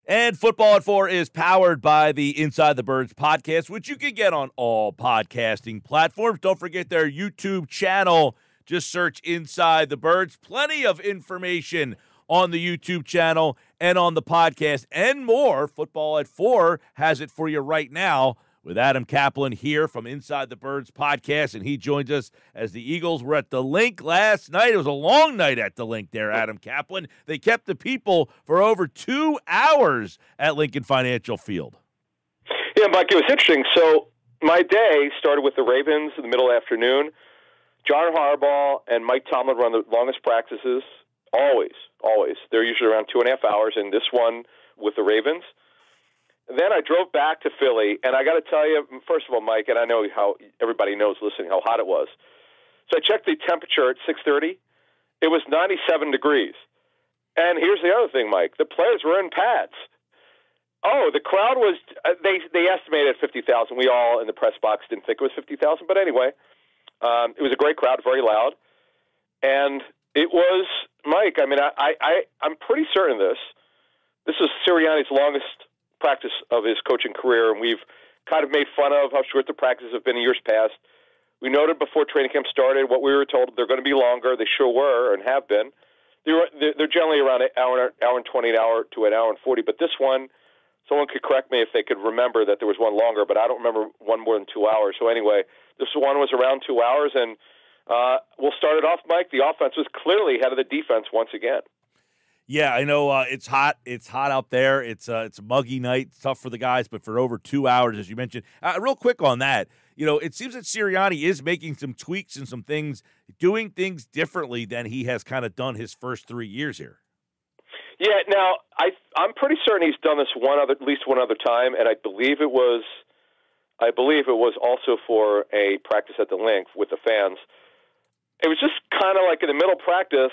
And Football at 4 is powered by the Inside the Birds podcast, which you can get on all podcasting platforms. Don't forget their YouTube channel. Just search Inside the Birds. Plenty of information on the YouTube channel and on the podcast and more. Football at 4 has it for you right now with Adam Caplan here from Inside the Birds podcast, and he joins us as the Eagles were at the Link last night. It was a long night at the Link there, Adam Caplan. They kept the people for over 2 hours at Lincoln Financial Field. Yeah, Mike, it was interesting. So my day started with the Ravens in the middle afternoon. John Harbaugh and Mike Tomlin run the longest practices, always. They're usually around 2.5 hours, and this one with the Ravens. Then I drove back to Philly, and I got to tell you, first of all, Mike, and I know how everybody knows listening how hot it was. So I checked the temperature at 6:30. It was 97 degrees. And here's the other thing, Mike. The players were in pads. Oh, the crowd was, they estimated 50,000. We all in the press box didn't think it was 50,000. But anyway, it was a great crowd, very loud. And it was, Mike, I mean, I'm pretty certain of this. This is Sirianni's longest practice of his coaching career, and we've kind of made fun of how short the practices have been in years past. We noted before training camp started what we were told they're going to be longer. They sure were and have been. They're generally around an hour and 20, an hour to an hour and 40. But this one, someone could correct me if they could remember that there was one longer, but I don't remember one more than 2 hours. So anyway, this one was around 2 hours, and we'll start it off, Mike. The offense was clearly ahead of the defense once again. Yeah, I know it's hot. It's hot out there. It's a muggy night. It's tough for the guys, but for over 2 hours, as you mentioned. Real quick on that, it seems that Sirianni is making some tweaks and some things, doing things differently than he has kind of done his first 3 years here. Yeah, now I'm pretty certain he's done this at least one other time, and I believe it was also for a practice at the Link with the fans. It was just kind of like in the middle of practice.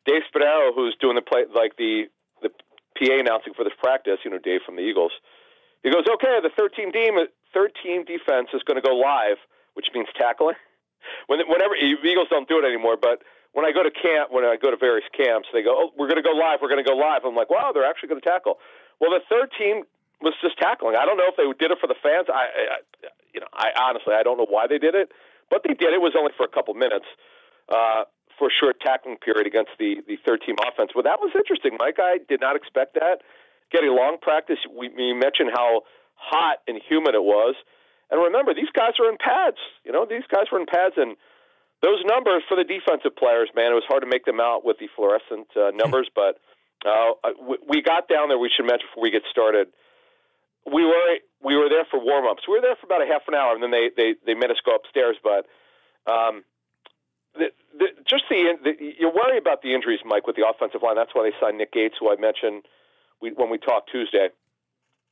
Dave Spadaro, who's doing the PA announcing for this practice, Dave from the Eagles, he goes, okay, the third team defense is going to go live, which means tackling. Whenever Eagles don't do it anymore, but when I go to various camps, they go, oh, we're going to go live. I'm like, wow, they're actually going to tackle. Well, the third team was just tackling. I don't know if they did it for the fans. I honestly, I don't know why they did it, but they did. It was only for a couple minutes. For a short tackling period against the third-team offense. Well, that was interesting, Mike. I did not expect that. Getting long practice, we mentioned how hot and humid it was. And remember, these guys are in pads. These guys were in pads, and those numbers for the defensive players, man, it was hard to make them out with the fluorescent numbers. But we got down there, we should mention before we get started. We were there for warm-ups. We were there for about a half an hour, and then they made us go upstairs. But you worry about the injuries, Mike, with the offensive line. That's why they signed Nick Gates, who I mentioned when we talked Tuesday.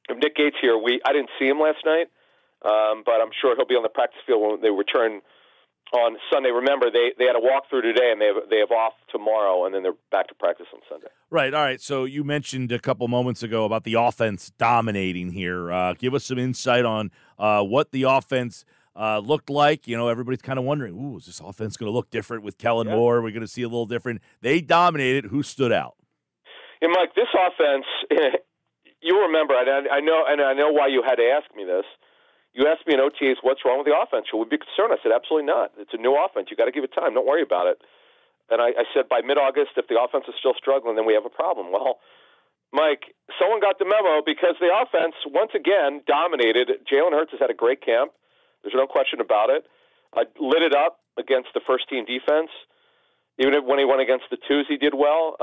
Nick Gates here, I didn't see him last night, but I'm sure he'll be on the practice field when they return on Sunday. Remember, they had a walkthrough today, and they have off tomorrow, and then they're back to practice on Sunday. Right. All right. So you mentioned a couple moments ago about the offense dominating here. Give us some insight on what the offense looked like. Everybody's kind of wondering, is this offense going to look different with Kellen Moore? Are we going to see a little different? They dominated. Who stood out? Yeah, Mike, this offense, you remember, and I know why you had to ask me this. You asked me in OTAs, what's wrong with the offense? Should we be concerned? I said, absolutely not. It's a new offense. You got to give it time. Don't worry about it. And I said, by mid-August, if the offense is still struggling, then we have a problem. Well, Mike, someone got the memo because the offense, once again, dominated. Jalen Hurts has had a great camp. There's no question about it. Lit it up against the first-team defense. Even when he went against the twos, he did well.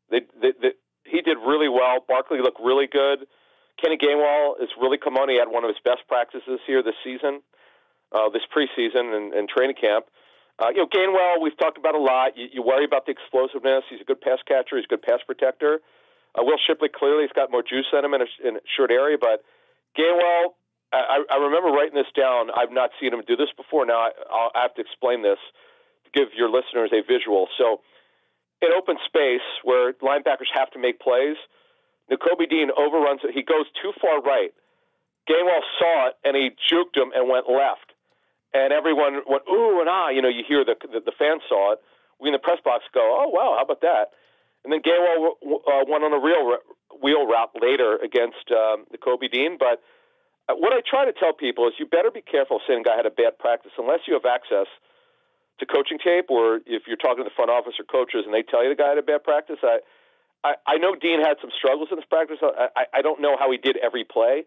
He did really well. Barkley looked really good. Kenny Gainwell is really come on. He had one of his best practices here this season, this preseason and training camp. Gainwell, we've talked about a lot. You worry about the explosiveness. He's a good pass catcher. He's a good pass protector. Will Shipley, clearly, he's got more juice in him in a short area. But Gainwell, I remember writing this down. I've not seen him do this before. Now I have to explain this to give your listeners a visual. So in open space where linebackers have to make plays, Nakobe Dean overruns it. He goes too far right. Gainwell saw it, and he juked him and went left. And everyone went, ooh, and ah. You hear the fans saw it. We in the press box go, oh, wow, how about that? And then Gainwell went on a wheel route later against the Kobe Dean. But what I try to tell people is you better be careful saying a guy had a bad practice unless you have access to coaching tape, or if you're talking to the front office or coaches and they tell you the guy had a bad practice. I know Dean had some struggles in his practice. I don't know how he did every play.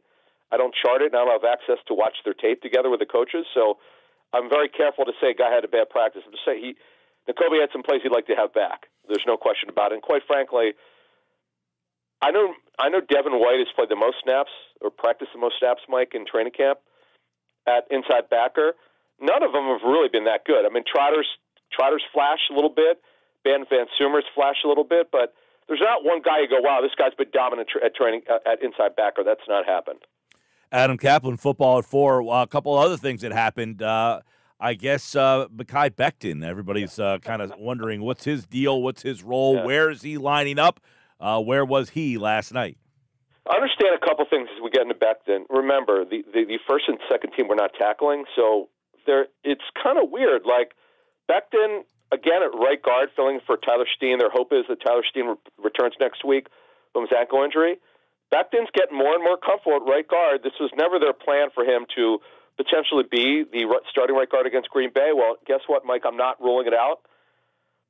I don't chart it, and I don't have access to watch their tape together with the coaches. So I'm very careful to say a guy had a bad practice. I'm just saying Kobe had some plays he'd like to have back. There's no question about it. And quite frankly, I know Devin White has played the most snaps or practiced the most snaps, Mike, in training camp at inside backer. None of them have really been that good. I mean, Trotter's flashed a little bit. Ben Van Sumer's flashed a little bit, but there's not one guy you go, wow, this guy's been dominant at training at inside backer. That's not happened. Adam Caplan, Football at 4. A couple other things that happened. I guess Mekhi Becton, everybody's kind of wondering what's his deal, what's his role, where is he lining up, where was he last night? I understand a couple things as we get into Becton. Remember, the first and second team were not tackling, so it's kind of weird. Like, Becton, again, at right guard, filling for Tyler Steen. Their hope is that Tyler Steen returns next week from his ankle injury. Becton's getting more and more comfortable at right guard. This was never their plan for him to potentially be the starting right guard against Green Bay. Well, guess what, Mike? I'm not ruling it out.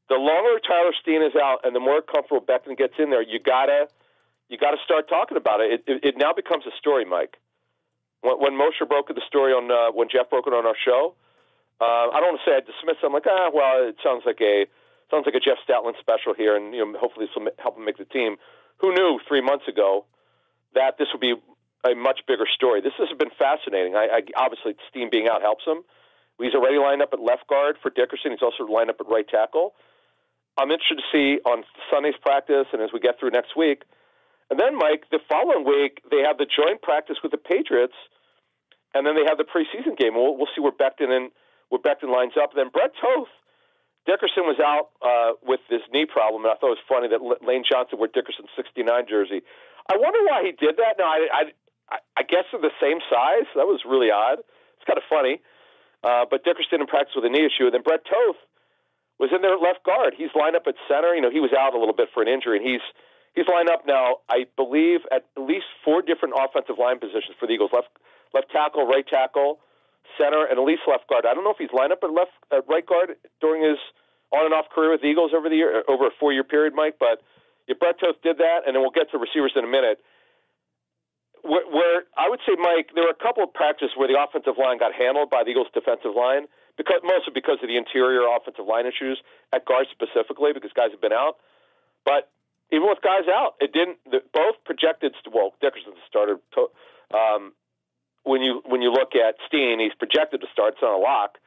The longer Tyler Steen is out and the more comfortable Becton gets in there, you gotta start talking about it. It now becomes a story, Mike. When Moshe broke the story on when Jeff broke it on our show, I don't want to say I dismissed it. I'm like, well, it sounds like a Jeff Stoutland special here, and hopefully this will help him make the team. Who knew 3 months ago that this would be a much bigger story? This has been fascinating. Obviously, Steen being out helps him. He's already lined up at left guard for Dickerson. He's also lined up at right tackle. I'm interested to see on Sunday's practice and as we get through next week. And then, Mike, the following week, they have the joint practice with the Patriots, and then they have the preseason game. We'll see where Becton lines up. Then Brett Toth, Dickerson was out with this knee problem, and I thought it was funny that Lane Johnson wore Dickerson's 69 jersey. I wonder why he did that. Now, I guess they're the same size. That was really odd. It's kind of funny. But Dickerson in practice with a knee issue. And then Brett Toth was in there at left guard. He's lined up at center. He was out a little bit for an injury, and he's lined up now, I believe, at least 4 different offensive line positions for the Eagles: left tackle, right tackle, center, and at least left guard. I don't know if he's lined up at right guard during his on and off career with the Eagles over a 4-year period, Mike. But Brett Toth did that, and then we'll get to receivers in a minute. Where I would say, Mike, there were a couple of practices where the offensive line got handled by the Eagles' defensive line, mostly because of the interior offensive line issues at guard specifically, because guys have been out. But even with guys out, it didn't. Both projected. Well, Dickerson started. When you look at Steen, he's projected to start. It's not a lock.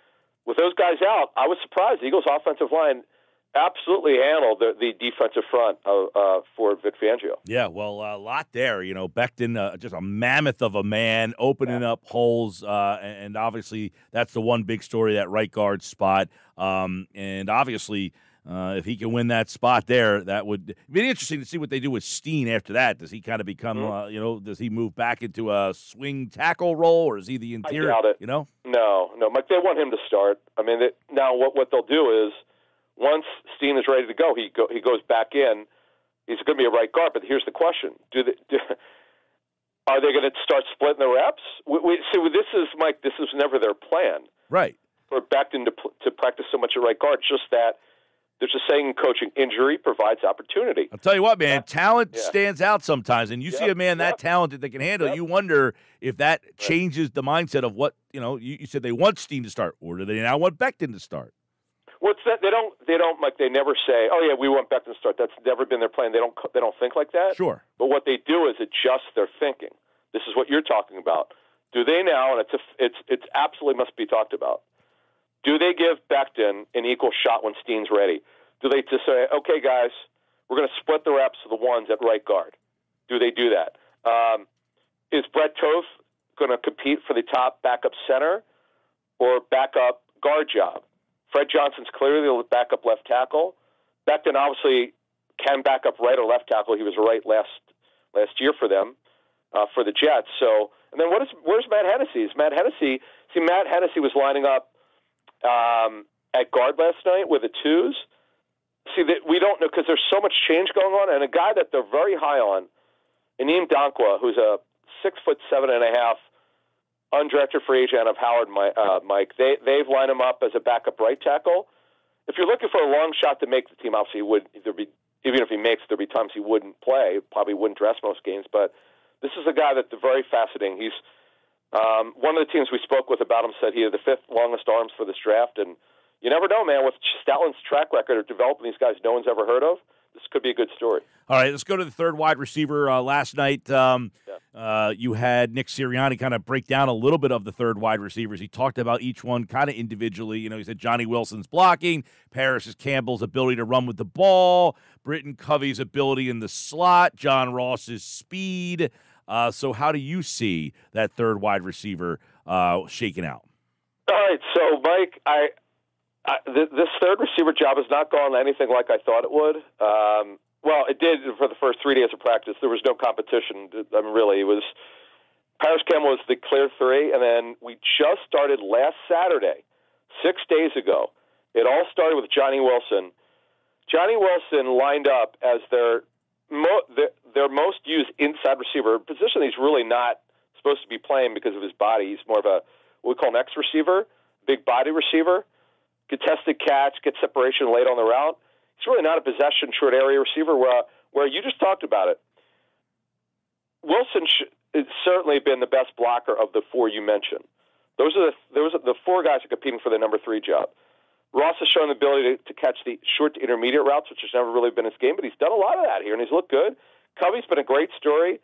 With those guys out, I was surprised. The Eagles' offensive line absolutely handled the defensive front for Vic Fangio. Yeah, well, a lot there. Becton, just a mammoth of a man, opening up holes, and obviously that's the one big story, that right guard spot. And obviously, if he can win that spot there, that would be interesting to see what they do with Steen after that. Does he kind of become, does he move back into a swing tackle role, or is he the interior? I doubt it. No, Mike, they want him to start. I mean, now what they'll do is, once Steen is ready to go, he goes back in. He's going to be a right guard, but here's the question: are they going to start splitting the reps? This is, Mike. This is never their plan, right? For Becton to practice so much at right guard. Just that there's a saying in coaching: injury provides opportunity. I'll tell you what, man. Talent stands out sometimes, and you see a man that talented that can handle it. You wonder if that changes the mindset of what You said they want Steen to start, or do they now want Becton to start? Well, they don't, Mike. They never say, "Oh yeah, we want Becton to start." That's never been their plan. They don't think like that. Sure. But what they do is adjust their thinking. This is what you're talking about. Do they now? And it's absolutely must be talked about. Do they give Becton an equal shot when Steen's ready? Do they just say, "Okay, guys, we're going to split the reps of the ones at right guard"? Do they do that? Is Brett Toth going to compete for the top backup center or backup guard job? Fred Johnson's clearly the backup left tackle. Becton obviously can back up right or left tackle. He was right last year for them, for the Jets. So, and then where's Matt Hennessy? Matt Hennessy was lining up at guard last night with the twos. See, that we don't know because there's so much change going on, and a guy that they're very high on Aneem Dankwa, who's a 6'7.5" undrafted free agent of Howard, Mike. They've lined him up as a backup right tackle. If you're looking for a long shot to make the team, obviously even if he makes, there'd be times he wouldn't play, probably wouldn't dress most games. But this is a guy that's very fascinating. He's one of the teams we spoke with about him said he had the 5th longest arms for this draft, and you never know, man. With Statlin's track record of developing these guys no one's ever heard of, this could be a good story. All right, let's go to the third wide receiver. Last night, you had Nick Sirianni kind of break down a little bit of the third wide receivers. He talked about each one kind of individually. You know, he said Johnny Wilson's blocking, Paris Campbell's ability to run with the ball, Britton Covey's ability in the slot, John Ross's speed. So how do you see that third wide receiver shaking out? All right, so Mike, this third receiver job has not gone anything like I thought it would. Well, it did for the first 3 days of practice. There was no competition. I mean, really, it was Paris Campbell was the clear 3, and then we just started last Saturday, 6 days ago. It all started with Johnny Wilson. Johnny Wilson lined up as their most used inside receiver, a position he's really not supposed to be playing because of his body. He's more of a what we call an X receiver, big body receiver, contested catch, get separation late on the route. He's really not a possession short area receiver where you just talked about it. Wilson has certainly been the best blocker of the 4 you mentioned. Those are the 4 guys that are competing for the number 3 job. Ross has shown the ability to catch the short to intermediate routes, which has never really been his game, but he's done a lot of that here, and he's looked good. Covey's been a great story.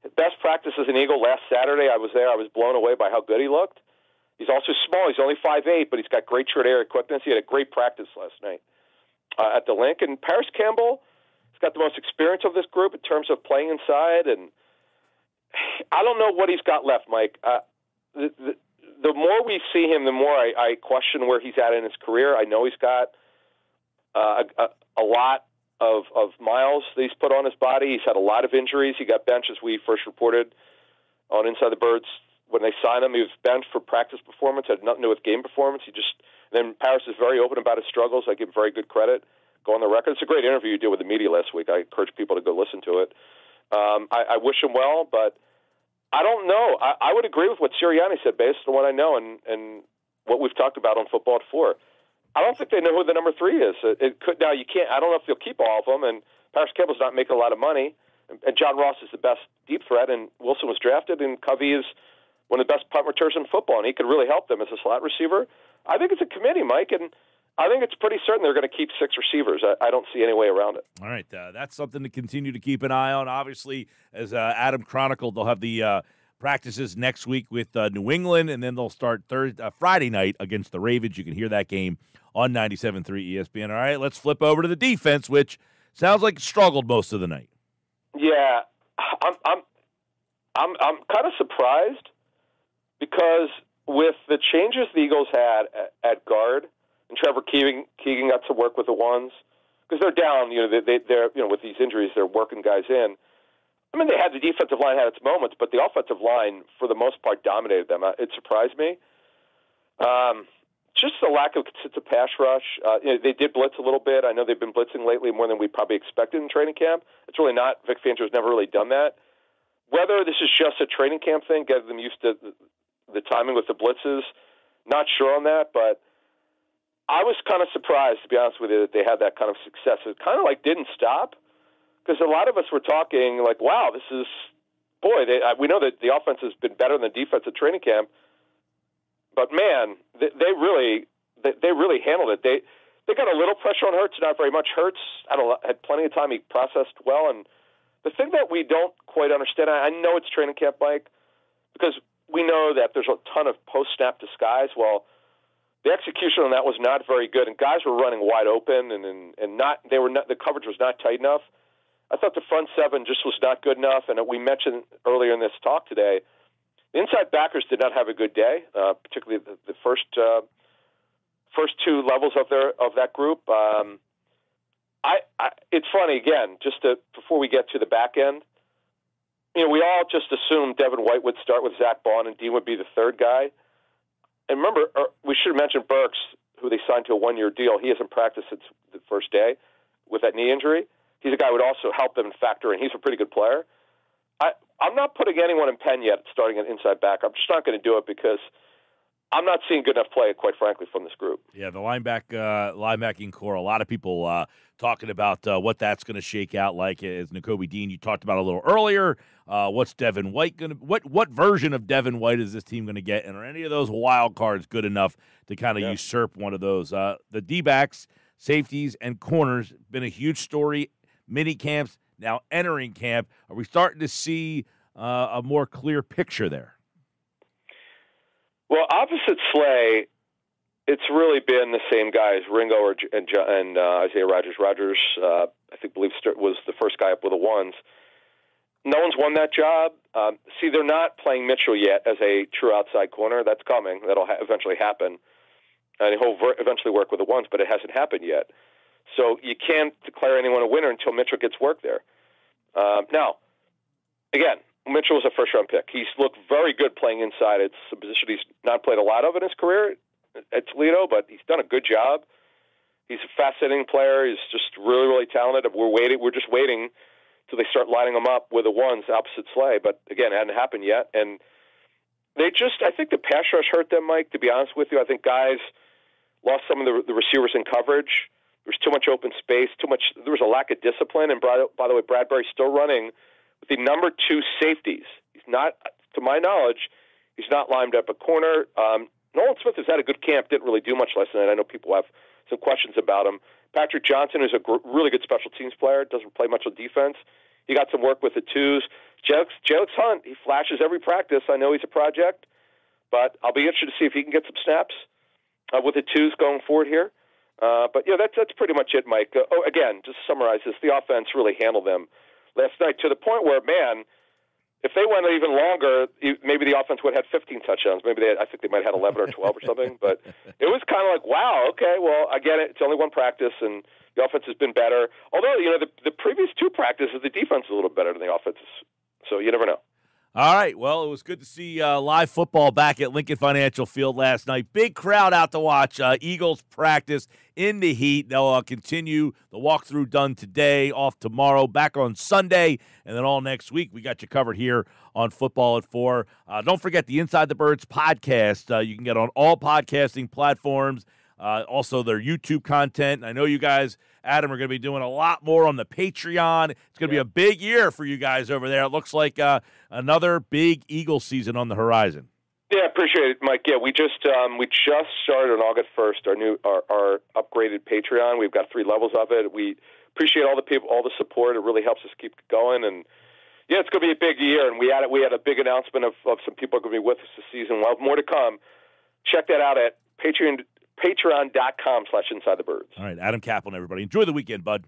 His best practice as an Eagle last Saturday. I was there. I was blown away by how good he looked. He's also small. He's only 5'8", but he's got great short area quickness. He had a great practice last night at the Link. And Paris Campbell has got the most experience of this group in terms of playing inside. And I don't know what he's got left, Mike. The more we see him, the more I question where he's at in his career. I know he's got a lot of miles that he's put on his body. He's had a lot of injuries. He got benched, as we first reported on Inside the Birds. When they signed him, he was benched for practice performance. Had nothing to do with game performance. Then Paris is very open about his struggles. I give him very good credit. Go on the record. It's a great interview you did with the media last week. I encourage people to go listen to it. I wish him well, but I don't know. I would agree with what Sirianni said based on what I know and what we've talked about on Football at 4. I don't think they know who the number 3 is. It could now. You can't. I don't know if they'll keep all of them. And Paris Campbell's not making a lot of money. And John Ross is the best deep threat. And Wilson was drafted. And Covey is one of the best punt returners in football. And he could really help them as a slot receiver. I think it's a committee, Mike, and I think it's pretty certain they're going to keep 6 receivers. I don't see any way around it. All right, that's something to continue to keep an eye on. Obviously, as Adam chronicled, they'll have the practices next week with New England, and then they'll start Friday night against the Ravens. You can hear that game on 97.3 ESPN. All right, let's flip over to the defense, which sounds like it struggled most of the night. Yeah, I'm kind of surprised because with the changes the Eagles had at guard, and Trevor Keegan got to work with the ones because they're down. They're with these injuries, they're working guys in. I mean, the defensive line had its moments, but the offensive line, for the most part, dominated them. It surprised me. Just the lack of consistent pass rush. They did blitz a little bit. I know they've been blitzing lately more than we probably expected in training camp. It's really not. Vic Fangio's never really done that. Whether this is just a training camp thing, getting them used to the timing with the blitzes, not sure on that, but I was kind of surprised, to be honest with you, that they had that kind of success. It kind of didn't stop because a lot of us were talking wow, this is, we know that the offense has been better than the defense at training camp, but man, they really handled it. They got a little pressure on Hurts, not very much. Hurts, had plenty of time. He processed well, and the thing that we don't quite understand, I know it's training camp, Mike, because we know that there's a ton of post-snap disguise. Well, the execution on that was not very good, and guys were running wide open, and the coverage was not tight enough. I thought the front seven just was not good enough, and we mentioned earlier in this talk today, the inside backers did not have a good day, particularly the first 2 levels of that group. It's funny again, before we get to the back end. We all just assumed Devin White would start with Zach Bond and Dean would be the third guy. And remember, we should have mentioned Burks, who they signed to a 1-year deal. He hasn't practiced since the first day with that knee injury. He's a guy who would also help them factor in. He's a pretty good player. I'm not putting anyone in Penn yet starting an inside back. I'm just not going to do it because I'm not seeing good enough play, quite frankly, from this group. Yeah, the linebacking core, a lot of people talking about what that's going to shake out like. As Nakobe Dean, you talked about a little earlier. What's Devin White going to – what version of Devin White is this team going to get? And are any of those wild cards good enough to kind of usurp one of those? The D-backs, safeties, and corners been a huge story. Mini camps, now entering camp. Are we starting to see a more clear picture there? Well, opposite Slay, it's really been the same guys, Ringo and Isaiah Rodgers. Rodgers, I believe, was the first guy up with the ones. No one's won that job. See, they're not playing Mitchell yet as a true outside corner. That's coming. That'll eventually happen. And he'll eventually work with the ones, but it hasn't happened yet. So you can't declare anyone a winner until Mitchell gets work there. Now, again, Mitchell was a first-round pick. He's looked very good playing inside. It's a position he's not played a lot of in his career at Toledo, but he's done a good job. He's a fascinating player. He's just really, really talented. We're just waiting till they start lining him up with the ones opposite Slay. But, again, it hadn't happened yet. And I think the pass rush hurt them, Mike, to be honest with you. I think guys lost some of the receivers in coverage. There's too much open space, there was a lack of discipline. And, by the way, Bradbury's still running with the number 2 safeties. He's not, to my knowledge, he's not lined up a corner. Nolan Smith has had a good camp, didn't really do much last night. I know people have some questions about him. Patrick Johnson is a really good special teams player, doesn't play much on defense. He got some work with the 2s. Jalex Hunt, he flashes every practice. I know he's a project, but I'll be interested to see if he can get some snaps with the 2s going forward here. But, yeah, that's pretty much it, Mike. Again, just to summarize this, the offense really handled them last night to the point where, man, if they went even longer, maybe the offense would have had 15 touchdowns. I think they might have had 11 or 12 or something. But it was kind of like, wow, okay, well, I get it. It's only one practice, and the offense has been better. Although, the previous 2 practices, the defense is a little better than the offense. So you never know. All right, well, it was good to see live football back at Lincoln Financial Field last night. Big crowd out to watch Eagles practice in the heat. They'll continue the walkthrough done today, off tomorrow, back on Sunday, and then all next week. We got you covered here on Football at 4. Don't forget the Inside the Birds podcast. You can get on all podcasting platforms. Also, their YouTube content. I know you guys, Adam, are going to be doing a lot more on the Patreon. It's going to be a big year for you guys over there. It looks like another big Eagle season on the horizon. Yeah, appreciate it, Mike. Yeah, we just started on August 1st our upgraded Patreon. We've got 3 levels of it. We appreciate all the people, all the support. It really helps us keep going. And yeah, it's going to be a big year. And we had a big announcement of some people are going to be with us this season. We'll have more to come. Check that out at patreon.com/InsideTheBirds. All right, Adam Caplan, everybody. Enjoy the weekend, bud.